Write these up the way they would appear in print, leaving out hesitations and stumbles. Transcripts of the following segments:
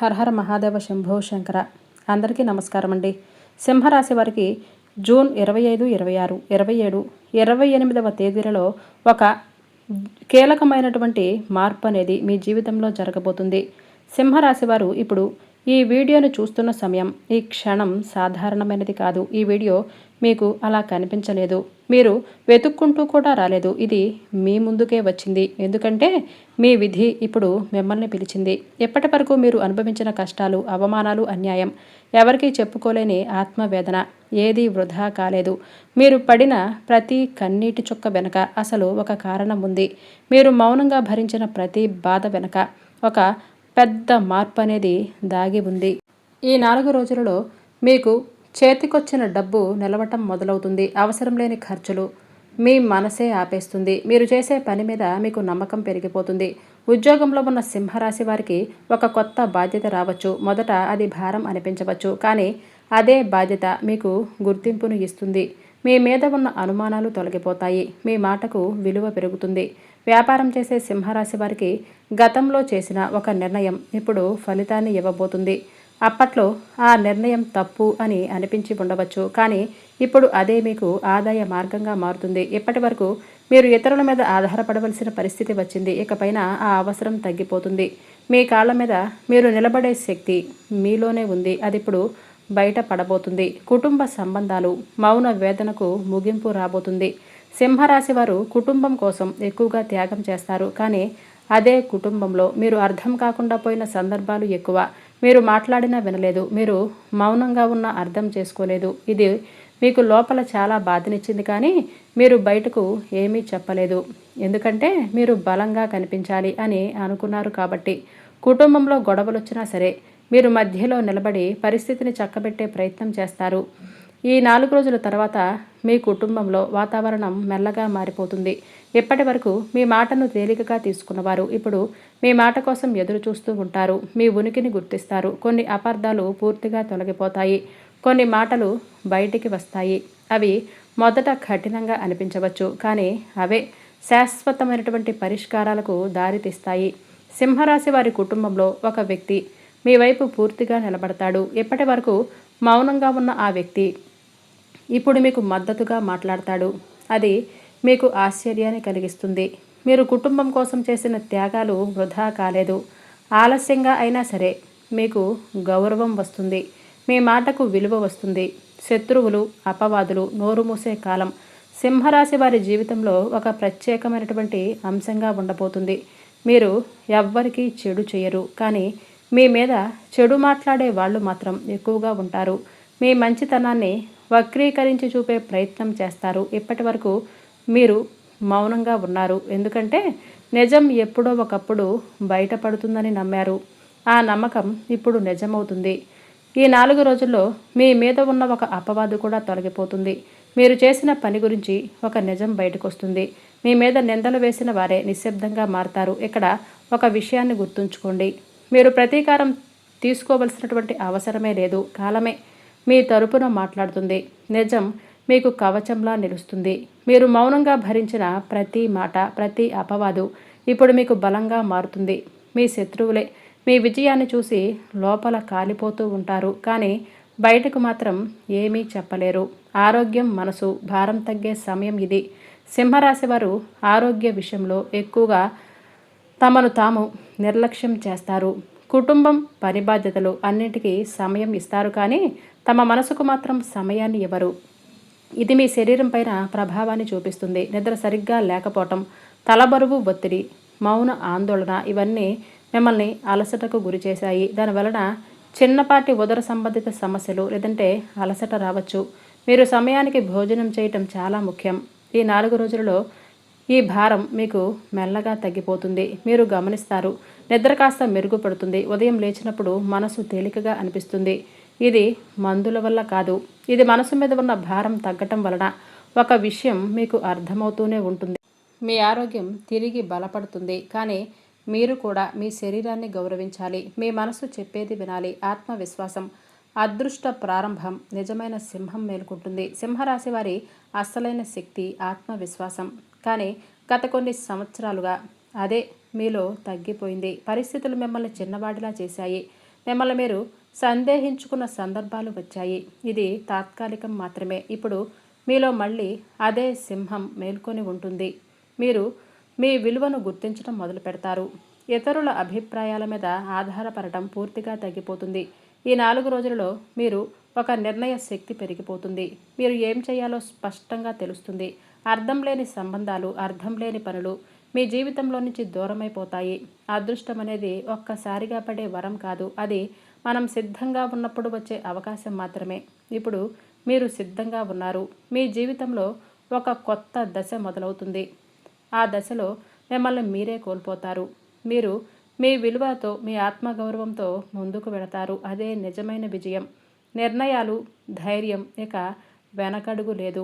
హరహర మహాదేవ శంభో శంకర. అందరికీ నమస్కారం అండి. సింహరాశి వారికి జూన్ 25, 26, 27, 28వ తేదీలలో ఒక కీలకమైనటువంటి మార్పు అనేది మీ జీవితంలో జరగబోతుంది. సింహరాశి వారు ఇప్పుడు ఈ వీడియోను చూస్తున్న సమయం, ఈ క్షణం సాధారణమైనది కాదు. ఈ వీడియో మీకు అలా కనిపించలేదు, మీరు వెతుక్కుంటూ కూడా రాలేదు. ఇది మీ ముందుకే వచ్చింది. ఎందుకంటే మీ విధి ఇప్పుడు మిమ్మల్ని పిలిచింది. ఎప్పటి వరకు మీరు అనుభవించిన కష్టాలు, అవమానాలు, అన్యాయం, ఎవరికీ చెప్పుకోలేని ఆత్మవేదన ఏదీ వృధా కాలేదు. మీరు పడిన ప్రతి కన్నీటి చుక్క వెనక అసలు ఒక కారణం ఉంది. మీరు మౌనంగా భరించిన ప్రతి బాధ వెనక ఒక పెద్ద మార్పు అనేది దాగి ఉంది. ఈ 4 రోజులలో మీకు చేతికొచ్చిన డబ్బు నిలవటం మొదలవుతుంది. అవసరం లేని ఖర్చులు మీ మనసే ఆపేస్తుంది. మీరు చేసే పని మీద మీకు నమ్మకం పెరిగిపోతుంది. ఉద్యోగంలో ఉన్న సింహరాశి వారికి ఒక కొత్త బాధ్యత రావచ్చు. మొదట అది భారం అనిపించవచ్చు, కానీ అదే బాధ్యత మీకు గుర్తింపును ఇస్తుంది. మీ మీద ఉన్న అనుమానాలు తొలగిపోతాయి. మీ మాటకు విలువ పెరుగుతుంది. వ్యాపారం చేసే సింహరాశి వారికి గతంలో చేసిన ఒక నిర్ణయం ఇప్పుడు ఫలితాన్ని ఇవ్వబోతుంది. అప్పట్లో ఆ నిర్ణయం తప్పు అని అనిపించి ఉండవచ్చు, కానీ ఇప్పుడు అదే మీకు ఆదాయ మార్గంగా మారుతుంది. ఇప్పటి వరకు మీరు ఇతరుల మీద ఆధారపడవలసిన పరిస్థితి వచ్చింది. ఇకపైన ఆ అవసరం తగ్గిపోతుంది. మీ కాళ్ళ మీద మీరు నిలబడే శక్తి మీలోనే ఉంది. అది ఇప్పుడు బయట పడబోతుంది. కుటుంబ సంబంధాలు మౌన వేదనకు ముగింపు రాబోతుంది. సింహరాశి వారు కుటుంబం కోసం ఎక్కువగా త్యాగం చేస్తారు, కానీ అదే కుటుంబంలో మీరు అర్థం కాకుండా పోయిన సందర్భాలు ఎక్కువ. మీరు మాట్లాడినా వినలేదు, మీరు మౌనంగా ఉన్న అర్థం చేసుకోలేదు. ఇది మీకు లోపల చాలా బాధనిచ్చింది, కానీ మీరు బయటకు ఏమీ చెప్పలేదు. ఎందుకంటే మీరు బలంగా కనిపించాలి అని అనుకున్నారు కాబట్టి. కుటుంబంలో గొడవలు వచ్చినా సరే మీరు మధ్యలో నిలబడి పరిస్థితిని చక్కబెట్టే ప్రయత్నం చేస్తారు. ఈ 4 రోజుల తర్వాత మీ కుటుంబంలో వాతావరణం మెల్లగా మారిపోతుంది. ఇప్పటి వరకు మీ మాటను తేలికగా తీసుకున్నవారు ఇప్పుడు మీ మాట కోసం ఎదురు చూస్తూ ఉంటారు. మీ ఉనికిని గుర్తిస్తారు. కొన్ని అపార్థాలు పూర్తిగా తొలగిపోతాయి. కొన్ని మాటలు బయటికి వస్తాయి. అవి మొదట కఠినంగా అనిపించవచ్చు, కానీ అవే శాశ్వతమైనటువంటి పరిష్కారాలకు దారితీస్తాయి. సింహరాశి వారి కుటుంబంలో ఒక వ్యక్తి మీ వైపు పూర్తిగా నిలబడతాడు. ఇప్పటి వరకు మౌనంగా ఉన్న ఆ వ్యక్తి ఇప్పుడు మీకు మద్దతుగా మాట్లాడతాడు. అది మీకు ఆశ్చర్యాన్ని కలిగిస్తుంది. మీరు కుటుంబం కోసం చేసిన త్యాగాలు వృధా కాలేదు. ఆలస్యంగా అయినా సరే మీకు గౌరవం వస్తుంది. మీ మాటకు విలువ వస్తుంది. శత్రువులు, అపవాదులు నోరు మూసే కాలం సింహరాశి వారి జీవితంలో ఒక ప్రత్యేకమైనటువంటి అంశంగా ఉండబోతుంది. మీరు ఎవ్వరికీ చెడు చేయరు, కానీ మీ మీద చెడు మాట్లాడే వాళ్ళు మాత్రం ఎక్కువగా ఉంటారు. మీ మంచితనాన్ని వక్రీకరించి చూపే ప్రయత్నం చేస్తారు. ఇప్పటి వరకు మీరు మౌనంగా ఉన్నారు, ఎందుకంటే నిజం ఎప్పుడో ఒకప్పుడు బయటపడుతుందని నమ్మారు. ఆ నమ్మకం ఇప్పుడు నిజమవుతుంది. ఈ 4 రోజుల్లో మీ మీద ఉన్న ఒక అపవాదు కూడా తొలగిపోతుంది. మీరు చేసిన పని గురించి ఒక నిజం బయటకు వస్తుంది. మీ మీద నిందలు వేసిన వారే నిశ్శబ్దంగా మారతారు. ఇక్కడ ఒక విషయాన్ని గుర్తుంచుకోండి. మీరు ప్రతీకారం తీసుకోవలసినటువంటి అవసరమే లేదు. కాలమే మీ తరపున మాట్లాడుతుంది. నిజం మీకు కవచంలా నిలుస్తుంది. మీరు మౌనంగా భరించిన ప్రతి మాట, ప్రతి అపవాదు ఇప్పుడు మీకు బలంగా మారుతుంది. మీ శత్రువులే మీ విజయాన్ని చూసి లోపల కాలిపోతూ ఉంటారు, కానీ బయటకు మాత్రం ఏమీ చెప్పలేరు. ఆరోగ్యం, మనసు భారం తగ్గే సమయం ఇది. సింహరాశి వారు ఆరోగ్య విషయంలో ఎక్కువగా తమను తాము నిర్లక్ష్యం చేస్తారు. కుటుంబం, పని బాధ్యతలు అన్నింటికీ సమయం ఇస్తారు, కానీ తమ మనసుకు మాత్రం సమయాన్ని ఇవ్వరు. ఇది మీ శరీరం పైన ప్రభావాన్ని చూపిస్తుంది. నిద్ర సరిగ్గా లేకపోవటం, తలబరువు, ఒత్తిడి, మౌన ఆందోళన ఇవన్నీ మిమ్మల్ని అలసటకు గురి చేశాయి. దానివలన చిన్నపాటి ఉదర సంబంధిత సమస్యలు లేదంటే అలసట రావచ్చు. మీరు సమయానికి భోజనం చేయటం చాలా ముఖ్యం. ఈ 4 రోజులలో ఈ భారం మీకు మెల్లగా తగ్గిపోతుంది. మీరు గమనిస్తారు, నిద్ర కాస్త మెరుగుపడుతుంది. ఉదయం లేచినప్పుడు మనసు తేలికగా అనిపిస్తుంది. ఇది మందుల వల్ల కాదు, ఇది మనసు మీద ఉన్న భారం తగ్గటం వలన. ఒక విషయం మీకు అర్థమవుతూనే ఉంటుంది. మీ ఆరోగ్యం తిరిగి బలపడుతుంది, కానీ మీరు కూడా మీ శరీరాన్ని గౌరవించాలి. మీ మనసు చెప్పేది వినాలి. ఆత్మవిశ్వాసం అదృష్ట ప్రారంభం. నిజమైన సింహం మేలుకుంటుంది. సింహరాశి వారి అసలైన శక్తి ఆత్మవిశ్వాసం, కానీ గత కొన్ని సంవత్సరాలుగా అదే మీలో తగ్గిపోయింది. పరిస్థితులు మిమ్మల్ని చిన్నవాడిలా చేశాయి. మిమ్మల్ని మీరు సందేహించుకున్న సందర్భాలు వచ్చాయి. ఇది తాత్కాలికం మాత్రమే. ఇప్పుడు మీలో మళ్ళీ అదే సింహం మేల్కొని ఉంటుంది. మీరు మీ విలువను గుర్తించడం మొదలు పెడతారు. ఇతరుల అభిప్రాయాల మీద ఆధారపడటం పూర్తిగా తగ్గిపోతుంది. ఈ 4 రోజులలో మీరు ఒక నిర్ణయ శక్తి పెరిగిపోతుంది. మీరు ఏం చేయాలో స్పష్టంగా తెలుస్తుంది. అర్థం లేని సంబంధాలు, అర్థం లేని పనులు మీ జీవితంలో నుంచి దూరమైపోతాయి. అదృష్టం అనేది ఒక్కసారిగా పడే వరం కాదు. అది మనం సిద్ధంగా ఉన్నప్పుడు వచ్చే అవకాశం మాత్రమే. ఇప్పుడు మీరు సిద్ధంగా ఉన్నారు. మీ జీవితంలో ఒక కొత్త దశ మొదలవుతుంది. ఆ దశలో మిమ్మల్ని మీరే కోల్పోతారు. మీరు మీ విలువతో, మీ ఆత్మగౌరవంతో ముందుకు వెళతారు. అదే నిజమైన విజయం. నిర్ణయాలు, ధైర్యం, ఇక వెనకడుగు లేదు.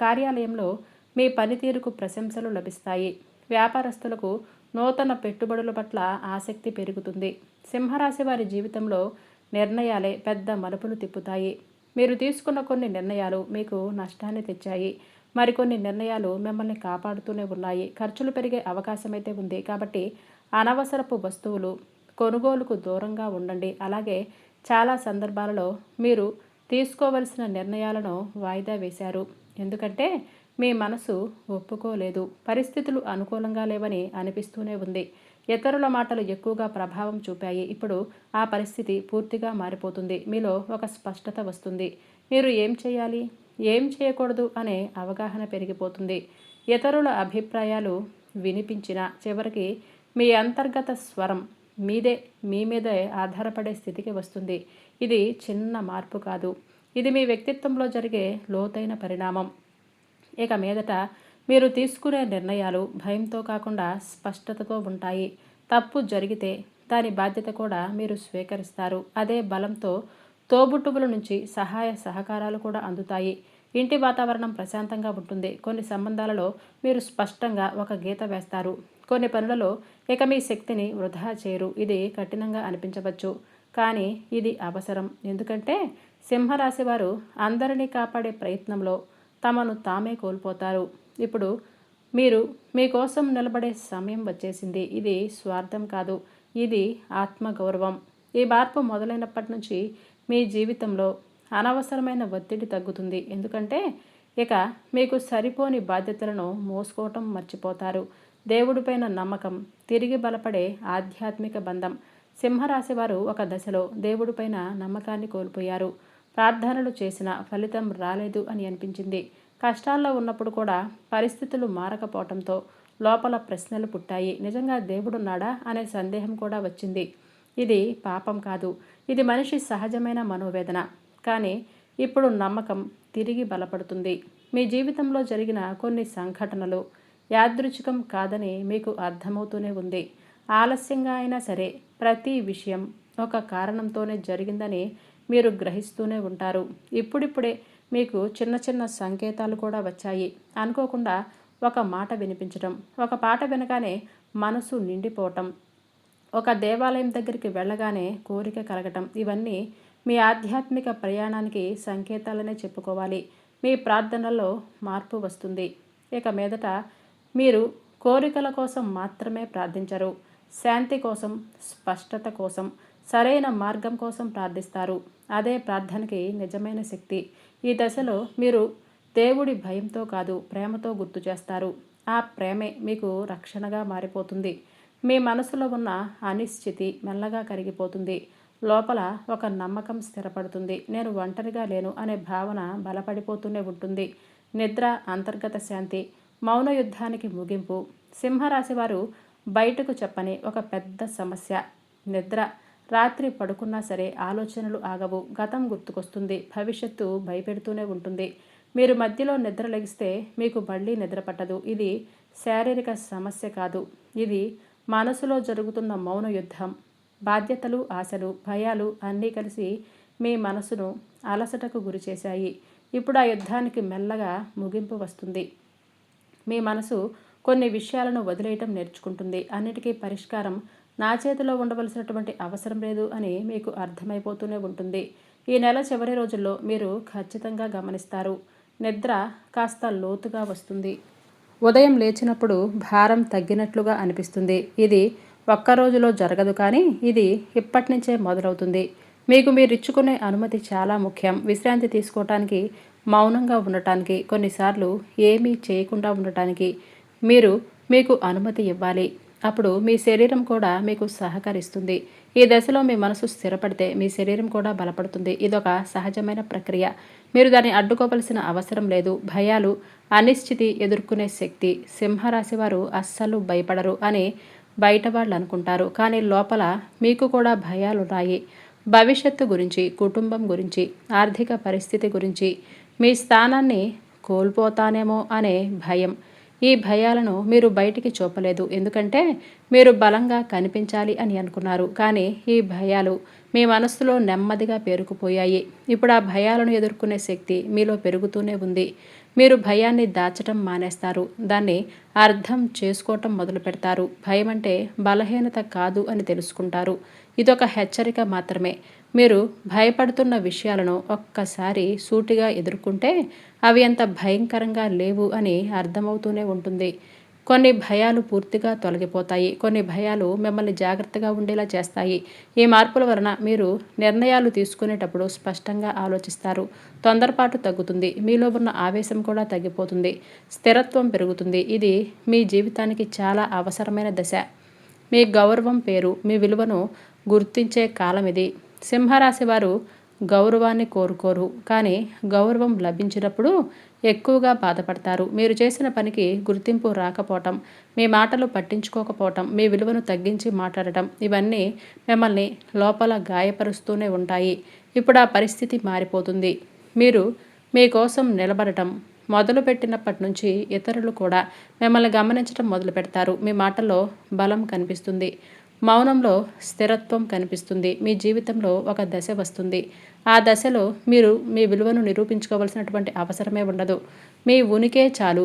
కార్యాలయంలో మీ పనితీరుకు ప్రశంసలు లభిస్తాయి. వ్యాపారస్తులకు నూతన పెట్టుబడుల పట్ల ఆసక్తి పెరుగుతుంది. సింహరాశి వారి జీవితంలో నిర్ణయాలే పెద్ద మలుపులు తిప్పుతాయి. మీరు తీసుకున్న కొన్ని నిర్ణయాలు మీకు నష్టాన్ని తెచ్చాయి. మరికొన్ని నిర్ణయాలు మిమ్మల్ని కాపాడుతూనే ఉన్నాయి. ఖర్చులు పెరిగే అవకాశమైతే ఉంది. కాబట్టి అనవసరపు వస్తువులు కొనుగోలుకు దూరంగా ఉండండి. అలాగే చాలా సందర్భాలలో మీరు తీసుకోవలసిన నిర్ణయాలను వాయిదా వేశారు. ఎందుకంటే మీ మనసు ఒప్పుకోలేదు. పరిస్థితులు అనుకూలంగా లేవని అనిపిస్తూనే ఉంది. ఇతరుల మాటలు ఎక్కువగా ప్రభావం చూపాయి. ఇప్పుడు ఆ పరిస్థితి పూర్తిగా మారిపోతుంది. మీలో ఒక స్పష్టత వస్తుంది. మీరు ఏం చేయాలి, ఏం చేయకూడదు అనే అవగాహన పెరిగిపోతుంది. ఇతరుల అభిప్రాయాలు వినిపించిన చివరికి మీ అంతర్గత స్వరం మీ మీదే ఆధారపడే స్థితికి వస్తుంది. ఇది చిన్న మార్పు కాదు. ఇది మీ వ్యక్తిత్వంలో జరిగే లోతైన పరిణామం. ఇక మీదట మీరు తీసుకునే నిర్ణయాలు భయంతో కాకుండా స్పష్టతతో ఉంటాయి. తప్పు జరిగితే దాని బాధ్యత కూడా మీరు స్వీకరిస్తారు. అదే బలంతో తోబుట్టువుల నుంచి సహాయ సహకారాలు కూడా అందుతాయి. ఇంటి వాతావరణం ప్రశాంతంగా ఉంటుంది. కొన్ని సంబంధాలలో మీరు స్పష్టంగా ఒక గీత వేస్తారు. కొన్ని పనులలో ఇక మీ శక్తిని వృధా చేయరు. ఇది కఠినంగా అనిపించవచ్చు, కానీ ఇది అవసరం. ఎందుకంటే సింహరాశి వారు అందరినీ కాపాడే ప్రయత్నంలో తమను తామే కోల్పోతారు. ఇప్పుడు మీరు మీకోసం నిలబడే సమయం వచ్చేసింది. ఇది స్వార్థం కాదు, ఇది ఆత్మగౌరవం. ఈ మార్పు మొదలైనప్పటి నుంచి మీ జీవితంలో అనవసరమైన ఒత్తిడి తగ్గుతుంది. ఎందుకంటే ఇక మీకు సరిపోని బాధ్యతలను మోసుకోవటం మర్చిపోతారు. దేవుడిపైన నమ్మకం తిరిగి బలపడే ఆధ్యాత్మిక బంధం. సింహరాశి వారు ఒక దశలో దేవుడిపైన నమ్మకాన్ని కోల్పోయారు. ప్రార్థనలు చేసిన ఫలితం రాలేదు అని అనిపించింది. కష్టాల్లో ఉన్నప్పుడు కూడా పరిస్థితులు మారకపోవడంతో లోపల ప్రశ్నలు పుట్టాయి. నిజంగా దేవుడున్నాడా అనే సందేహం కూడా వచ్చింది. ఇది పాపం కాదు, ఇది మనిషి సహజమైన మనోవేదన. కానీ ఇప్పుడు నమ్మకం తిరిగి బలపడుతుంది. మీ జీవితంలో జరిగిన కొన్ని సంఘటనలు యాదృచ్ఛికం కాదని మీకు అర్థమవుతూనే ఉంది. ఆలస్యంగా అయినా సరే ప్రతి విషయం ఒక కారణంతోనే జరిగిందని మీరు గ్రహిస్తూనే ఉంటారు. ఇప్పుడిప్పుడే మీకు చిన్న చిన్న సంకేతాలు కూడా వచ్చాయి. అనుకోకుండా ఒక మాట వినిపించడం, ఒక పాట వినగానే మనసు నిండిపోవటం, ఒక దేవాలయం దగ్గరికి వెళ్ళగానే కోరిక కలగటం, ఇవన్నీ మీ ఆధ్యాత్మిక ప్రయాణానికి సంకేతాలనే చెప్పుకోవాలి. మీ ప్రార్థనల్లో మార్పు వస్తుంది. ఇక మీదట మీరు కోరికల కోసం మాత్రమే ప్రార్థించరు. శాంతి కోసం, స్పష్టత కోసం, సరైన మార్గం కోసం ప్రార్థిస్తారు. అదే ప్రార్థనకి నిజమైన శక్తి. ఈ దశలో మీరు దేవుడి భయంతో కాదు, ప్రేమతో గుర్తు చేస్తారు. ఆ ప్రేమే మీకు రక్షణగా మారిపోతుంది. మీ మనసులో ఉన్న అనిశ్చితి మెల్లగా కరిగిపోతుంది. లోపల ఒక నమ్మకం స్థిరపడుతుంది. నేను ఒంటరిగా లేను అనే భావన బలపడిపోతూనే ఉంటుంది. నిద్ర, అంతర్గత శాంతి, మౌన యుద్ధానికి ముగింపు. సింహరాశి వారు బయటకు చెప్పని ఒక పెద్ద సమస్య నిద్ర. రాత్రి పడుకున్నా సరే ఆలోచనలు ఆగవు. గతం గుర్తుకొస్తుంది, భవిష్యత్తు భయపెడుతూనే ఉంటుంది. మీరు మధ్యలో నిద్ర లెగిస్తే మీకు మళ్ళీ నిద్ర పట్టదు. ఇది శారీరక సమస్య కాదు, ఇది మనసులో జరుగుతున్న మౌన యుద్ధం. బాధ్యతలు, ఆశలు, భయాలు అన్నీ కలిసి మీ మనసును అలసటకు గురి చేశాయి. ఇప్పుడు ఆ యుద్ధానికి మెల్లగా ముగింపు వస్తుంది. మీ మనసు కొన్ని విషయాలను వదిలేయటం నేర్చుకుంటుంది. అన్నిటికీ పరిష్కారం నా చేతిలో ఉండవలసినటువంటి అవసరం లేదు అని మీకు అర్థమైపోతూనే ఉంటుంది. ఈ నెల చివరి రోజుల్లో మీరు ఖచ్చితంగా గమనిస్తారు. నిద్ర కాస్త లోతుగా వస్తుంది. ఉదయం లేచినప్పుడు భారం తగ్గినట్లుగా అనిపిస్తుంది. ఇది ఒక్క రోజులో జరగదు, కానీ ఇది ఇప్పటి నుంచే మొదలవుతుంది. మీకు మీరిచ్చుకునే అనుమతి చాలా ముఖ్యం. విశ్రాంతి తీసుకోవటానికి, మౌనంగా ఉండటానికి, కొన్నిసార్లు ఏమీ చేయకుండా ఉండటానికి మీరు మీకు అనుమతి ఇవ్వాలి. అప్పుడు మీ శరీరం కూడా మీకు సహకరిస్తుంది. ఈ దశలో మీ మనసు స్థిరపడితే మీ శరీరం కూడా బలపడుతుంది. ఇదొక సహజమైన ప్రక్రియ. మీరు దాన్ని అడ్డుకోవలసిన అవసరం లేదు. భయాలు, అనిశ్చితి ఎదుర్కొనే శక్తి. సింహరాశి వారు అస్సలు భయపడరు అని బయట వాళ్ళు అనుకుంటారు, కానీ లోపల మీకు కూడా భయాలున్నాయి. భవిష్యత్తు గురించి, కుటుంబం గురించి, ఆర్థిక పరిస్థితి గురించి, మీ స్థానాన్ని కోల్పోతానేమో అనే భయం. ఈ భయాలను మీరు బయటికి చూపలేదు, ఎందుకంటే మీరు బలంగా కనిపించాలి అని అనుకున్నారు. కానీ ఈ భయాలు మీ మనస్సులో నెమ్మదిగా పేరుకుపోయాయి. ఇప్పుడు ఆ భయాలను ఎదుర్కొనే శక్తి మీలో పెరుగుతూనే ఉంది. మీరు భయాన్ని దాచటం మానేస్తారు, దాన్ని అర్థం చేసుకోవటం మొదలు పెడతారు. భయం అంటే బలహీనత కాదు అని తెలుసుకుంటారు. ఇదొక హెచ్చరిక మాత్రమే. మీరు భయపడుతున్న విషయాలను ఒక్కసారి సూటిగా ఎదుర్కొంటే అవి అంత భయంకరంగా లేవు అని అర్థమవుతూనే ఉంటుంది. కొన్ని భయాలు పూర్తిగా తొలగిపోతాయి, కొన్ని భయాలు మిమ్మల్ని జాగ్రత్తగా ఉండేలా చేస్తాయి. ఈ మార్పుల వలన మీరు నిర్ణయాలు తీసుకునేటప్పుడు స్పష్టంగా ఆలోచిస్తారు. తొందరపాటు తగ్గుతుంది, మీలో ఉన్న ఆవేశం కూడా తగ్గిపోతుంది, స్థిరత్వం పెరుగుతుంది. ఇది మీ జీవితానికి చాలా అవసరమైన దశ. మీ గౌరవం, పేరు, మీ విలువను గుర్తించే కాలం ఇది. సింహరాశి వారు గౌరవాన్ని కోరుకోరు, కానీ గౌరవం లభించినప్పుడు ఎక్కువగా బాధపడతారు. మీరు చేసిన పనికి గుర్తింపు రాకపోవటం, మీ మాటలు పట్టించుకోకపోవటం, మీ విలువను తగ్గించి మాట్లాడటం, ఇవన్నీ మిమ్మల్ని లోపల గాయపరుస్తూనే ఉంటాయి. ఇప్పుడు ఆ పరిస్థితి మారిపోతుంది. మీరు మీకోసం నిలబడటం మొదలుపెట్టినప్పటి నుంచి ఇతరులు కూడా మిమ్మల్ని గమనించడం మొదలు పెడతారు. మీ మాటల్లో బలం కనిపిస్తుంది, మౌనంలో స్థిరత్వం కనిపిస్తుంది. మీ జీవితంలో ఒక దశ వస్తుంది. ఆ దశలో మీరు మీ విలువను నిరూపించుకోవాల్సినటువంటి అవసరమే ఉండదు. మీ ఉనికే చాలు.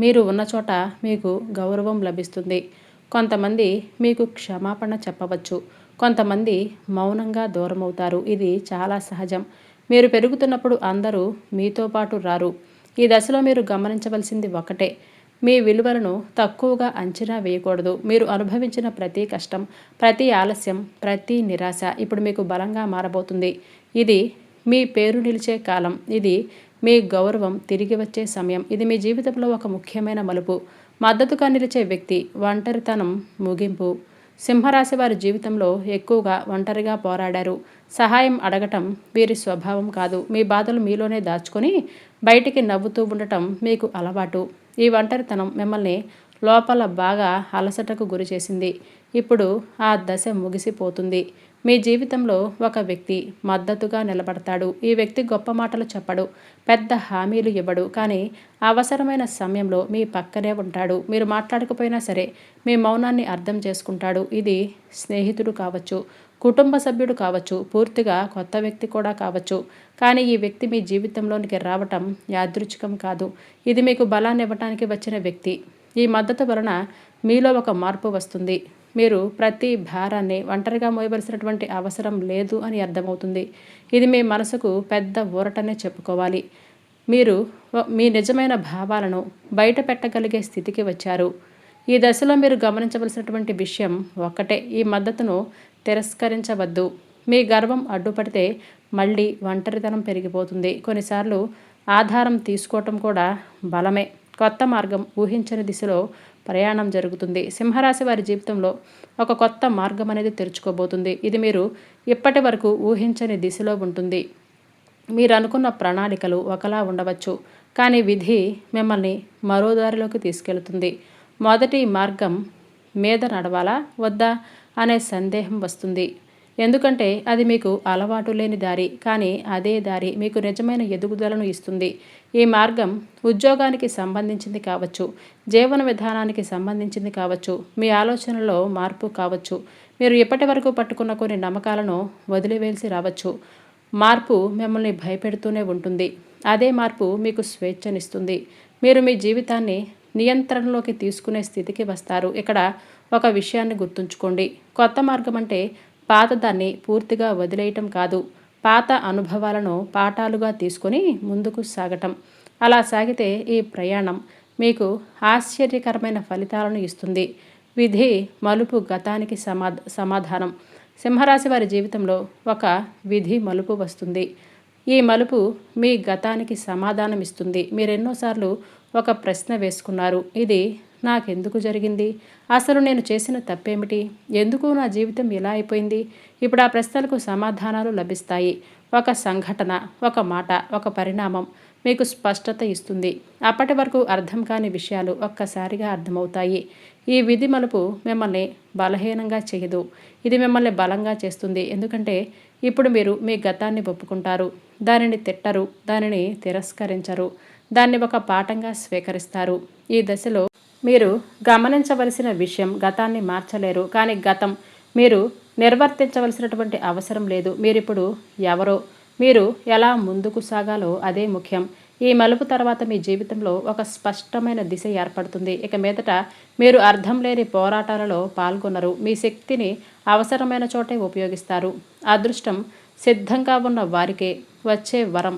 మీరు ఉన్న చోట మీకు గౌరవం లభిస్తుంది. కొంతమంది మీకు క్షమాపణ చెప్పవచ్చు, కొంతమంది మౌనంగా దూరమవుతారు. ఇది చాలా సహజం. మీరు పెరుగుతున్నప్పుడు అందరూ మీతో పాటు రారు. ఈ దశలో మీరు గమనించవలసింది ఒకటే: మీ విలువలను తక్కువగా అంచనా వేయకూడదు. మీరు అనుభవించిన ప్రతి కష్టం, ప్రతి ఆలస్యం, ప్రతి నిరాశ ఇప్పుడు మీకు బలంగా మారబోతుంది. ఇది మీ పేరు నిలిచే కాలం. ఇది మీ గౌరవం తిరిగి వచ్చే సమయం. ఇది మీ జీవితంలో ఒక ముఖ్యమైన మలుపు. మద్దతుగా నిలిచే వ్యక్తి, ఒంటరితనం ముగింపు. సింహరాశి వారి జీవితంలో ఎక్కువగా ఒంటరిగా పోరాడారు. సహాయం అడగటం వీరి స్వభావం కాదు. మీ బాధలు మీలోనే దాచుకొని బయటికి నవ్వుతూ ఉండటం మీకు అలవాటు. ఈ ఒంటరితనం మిమ్మల్ని లోపల బాగా అలసటకు గురి చేసింది. ఇప్పుడు ఆ దశ ముగిసిపోతుంది. మీ జీవితంలో ఒక వ్యక్తి మద్దతుగా నిలబడతాడు. ఈ వ్యక్తి గొప్ప మాటలు చెప్పడు, పెద్ద హామీలు ఇవ్వడు, కానీ అవసరమైన సమయంలో మీ పక్కనే ఉంటాడు. మీరు మాట్లాడకపోయినా సరే మీ మౌనాన్ని అర్థం చేసుకుంటాడు. ఇది స్నేహితుడు కావచ్చు, కుటుంబ సభ్యుడు కావచ్చు, పూర్తిగా కొత్త వ్యక్తి కూడా కావచ్చు. కానీ ఈ వ్యక్తి మీ జీవితంలోనికి రావటం యాదృచ్ఛికం కాదు. ఇది మీకు బలాన్ని ఇవ్వటానికి వచ్చిన వ్యక్తి. ఈ మద్దతు వలన మీలో ఒక మార్పు వస్తుంది. మీరు ప్రతి భారాన్ని ఒంటరిగా మోయవలసినటువంటి అవసరం లేదు అని అర్థమవుతుంది. ఇది మీ మనసుకు పెద్ద ఊరటనే చెప్పుకోవాలి. మీరు మీ నిజమైన భావాలను బయట పెట్టగలిగే స్థితికి వచ్చారు. ఈ దశలో మీరు గమనించవలసినటువంటి విషయం ఒక్కటే: ఈ మద్దతును తిరస్కరించవద్దు. మీ గర్వం అడ్డుపడితే మళ్ళీ ఒంటరితనం పెరిగిపోతుంది. కొన్నిసార్లు ఆధారం తీసుకోవటం కూడా బలమే. కొత్త మార్గం ఊహించని దిశలో ప్రయాణం జరుగుతుంది. సింహరాశి వారి జీవితంలో ఒక కొత్త మార్గం అనేది తెరుచుకోబోతుంది. ఇది మీరు ఇప్పటి వరకు ఊహించని దిశలో ఉంటుంది. మీరు అనుకున్న ప్రణాళికలు ఒకలా ఉండవచ్చు, కానీ విధి మిమ్మల్ని మరో దారిలోకి తీసుకెళ్తుంది. మొదటి మార్గం మీద నడవాలా వద్దా అనే సందేహం వస్తుంది. ఎందుకంటే అది మీకు అలవాటు లేని దారి, కానీ అదే దారి మీకు నిజమైన ఎదుగుదలను ఇస్తుంది. ఈ మార్గం ఉద్యోగానికి సంబంధించింది కావచ్చు, జీవన విధానానికి సంబంధించింది కావచ్చు, మీ ఆలోచనలో మార్పు కావచ్చు. మీరు ఇప్పటి వరకు పట్టుకున్న కొన్ని నమ్మకాలను వదిలివేసి రావచ్చు. మార్పు మిమ్మల్ని భయపెడుతూనే ఉంటుంది. అదే మార్పు మీకు స్వేచ్ఛనిస్తుంది. మీరు మీ జీవితాన్ని నియంత్రణలోకి తీసుకునే స్థితికి వస్తారు. ఇక్కడ ఒక విషయాన్ని గుర్తుంచుకోండి: కొత్త మార్గం అంటే పాతదాన్ని పూర్తిగా వదిలేయటం కాదు, పాత అనుభవాలను పాఠాలుగా తీసుకొని ముందుకు సాగటం. అలా సాగితే ఈ ప్రయాణం మీకు ఆశ్చర్యకరమైన ఫలితాలను ఇస్తుంది. విధి మలుపు గతానికి సమాధానం. సింహరాశి వారి జీవితంలో ఒక విధి మలుపు వస్తుంది. ఈ మలుపు మీ గతానికి సమాధానం ఇస్తుంది. మీరెన్నోసార్లు ఒక ప్రశ్న వేసుకున్నారు. ఇది నాకెందుకు జరిగింది? అసలు నేను చేసిన తప్పేమిటి? ఎందుకు నా జీవితం ఇలా అయిపోయింది? ఇప్పుడు ఆ ప్రశ్నలకు సమాధానాలు లభిస్తాయి. ఒక సంఘటన, ఒక మాట, ఒక పరిణామం మీకు స్పష్టత ఇస్తుంది. అప్పటి వరకు అర్థం కాని విషయాలు ఒక్కసారిగా అర్థమవుతాయి. ఈ విధి మలుపు మిమ్మల్ని బలహీనంగా చేయదు. ఇది మిమ్మల్ని బలంగా చేస్తుంది. ఎందుకంటే ఇప్పుడు మీరు మీ గతాన్ని ఒప్పుకుంటారు. దానిని తిట్టరు, దానిని తిరస్కరించరు. దాన్ని ఒక పాఠంగా స్వీకరిస్తారు. ఈ దశలో మీరు గమనించవలసిన విషయం, గతాన్ని మార్చలేరు, కానీ గతం మీరు నిర్వర్తించవలసినటువంటి అవసరం లేదు. మీరిప్పుడు ఎవరో, మీరు ఎలా ముందుకు సాగాలో అదే ముఖ్యం. ఈ మలుపు తర్వాత మీ జీవితంలో ఒక స్పష్టమైన దిశ ఏర్పడుతుంది. ఇక మీదట మీరు అర్థం లేని పోరాటాలలో పాల్గొనరు. మీ శక్తిని అవసరమైన చోటే ఉపయోగిస్తారు. అదృష్టం సిద్ధంగా ఉన్న వారికే వచ్చే వరం.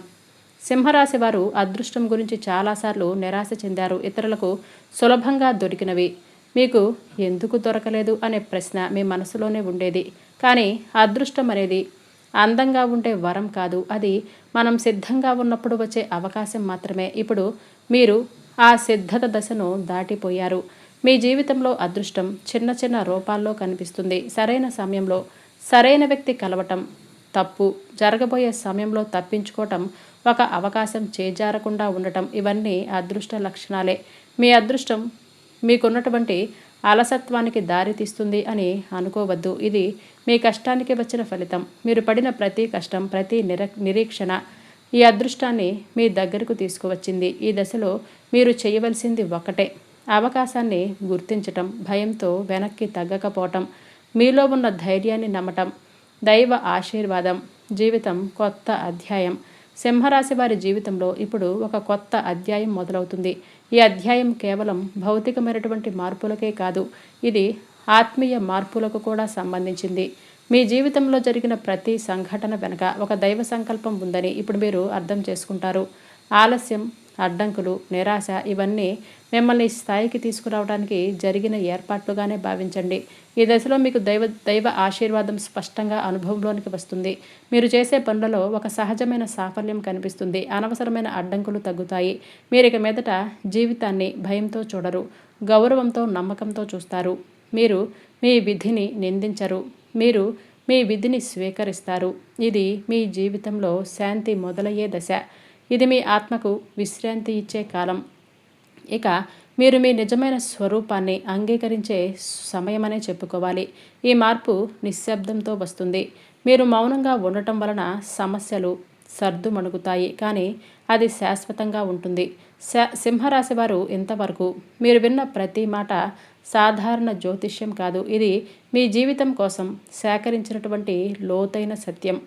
సింహరాశి వారు అదృష్టం గురించి చాలాసార్లు నిరాశ చెందారు. ఇతరులకు సులభంగా దొరికినవి మీకు ఎందుకు దొరకలేదు అనే ప్రశ్న మీ మనసులోనే ఉండేది. కానీ అదృష్టం అనేది అందంగా ఉండే వరం కాదు. అది మనం సిద్ధంగా ఉన్నప్పుడు వచ్చే అవకాశం మాత్రమే. ఇప్పుడు మీరు ఆ సిద్ధత దశను దాటిపోయారు. మీ జీవితంలో అదృష్టం చిన్న చిన్న రూపాల్లో కనిపిస్తుంది. సరైన సమయంలో సరైన వ్యక్తి కలవటం, తప్పు జరగబోయే సమయంలో తప్పించుకోవటం, ఒక అవకాశం చేజారకుండా ఉండటం, ఇవన్నీ అదృష్ట లక్షణాలే. మీ అదృష్టం మీకున్నటువంటి అలసత్వానికి దారి తీస్తుంది అని అనుకోవద్దు. ఇది మీ కష్టానికి వచ్చిన ఫలితం. మీరు పడిన ప్రతి కష్టం, ప్రతి నిరీక్షణ ఈ అదృష్టాన్ని మీ దగ్గరకు తీసుకువచ్చింది. ఈ దశలో మీరు చేయవలసింది ఒకటే, అవకాశాన్ని గుర్తించటం, భయంతో వెనక్కి తగ్గకపోవటం, మీలో ఉన్న ధైర్యాన్ని నమ్మటం. దైవ ఆశీర్వాదం. జీవితం కొత్త అధ్యాయం. సింహరాశి వారి జీవితంలో ఇప్పుడు ఒక కొత్త అధ్యాయం మొదలవుతుంది. ఈ అధ్యాయం కేవలం భౌతికమైనటువంటి మార్పులకే కాదు, ఇది ఆత్మీయ మార్పులకు కూడా సంబంధించింది. మీ జీవితంలో జరిగిన ప్రతి సంఘటన వెనుక ఒక దైవ సంకల్పం ఉందని ఇప్పుడు మీరు అర్థం చేసుకుంటారు. ఆలస్యం, అడ్డంకులు, నిరాశ ఇవన్నీ మిమ్మల్ని స్థాయికి తీసుకురావడానికి జరిగిన ఏర్పాట్లుగానే భావించండి. ఈ దశలో మీకు దైవ ఆశీర్వాదం స్పష్టంగా అనుభవంలోనికి వస్తుంది. మీరు చేసే పనులలో ఒక సహజమైన సాఫల్యం కనిపిస్తుంది. అనవసరమైన అడ్డంకులు తగ్గుతాయి. మీరు ఇక మీదట జీవితాన్ని భయంతో చూడరు, గౌరవంతో, నమ్మకంతో చూస్తారు. మీరు మీ విధిని నిందించరు, మీరు మీ విధిని స్వీకరిస్తారు. ఇది మీ జీవితంలో శాంతి మొదలయ్యే దశ. ఇది మీ ఆత్మకు విశ్రాంతి ఇచ్చే కాలం. ఇక మీరు మీ నిజమైన స్వరూపాన్ని అంగీకరించే సమయమనే చెప్పుకోవాలి. ఈ మార్పు నిశ్శబ్దంతో వస్తుంది. మీరు మౌనంగా ఉండటం వలన సమస్యలు సర్దుమణుగుతాయి, కానీ అది శాశ్వతంగా ఉంటుంది. సింహరాశి వారు ఇంతవరకు మీరు విన్న ప్రతి మాట సాధారణ జ్యోతిష్యం కాదు. ఇది మీ జీవితం కోసం సేకరించినటువంటి లోతైన సత్యం.